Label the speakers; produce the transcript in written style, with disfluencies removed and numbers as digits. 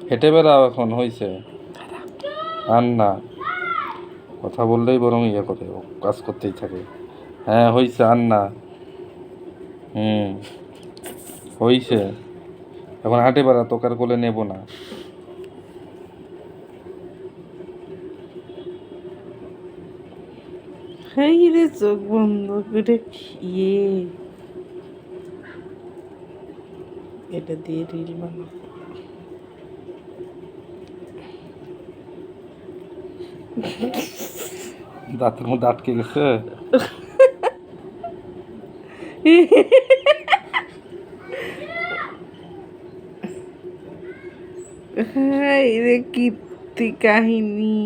Speaker 1: হেঁটে বেড়াও এখন, হয়েছে আর না, কথা বললেই বরং ইয়ে করে, ও কাজ করতেই থাকে। হ্যাঁ হয়েছে আর না। হয়েছে, এখন হাঁটে বেড়া, তোকে আর কোলে নেব না।
Speaker 2: এই রে চোখ বন্ধ করে খেয়ে এটা দিয়ে রিল বানাবো।
Speaker 1: দাঁতের মধ্যে আটকে গেছে।
Speaker 2: এই রে কীর্তি কাহিনী।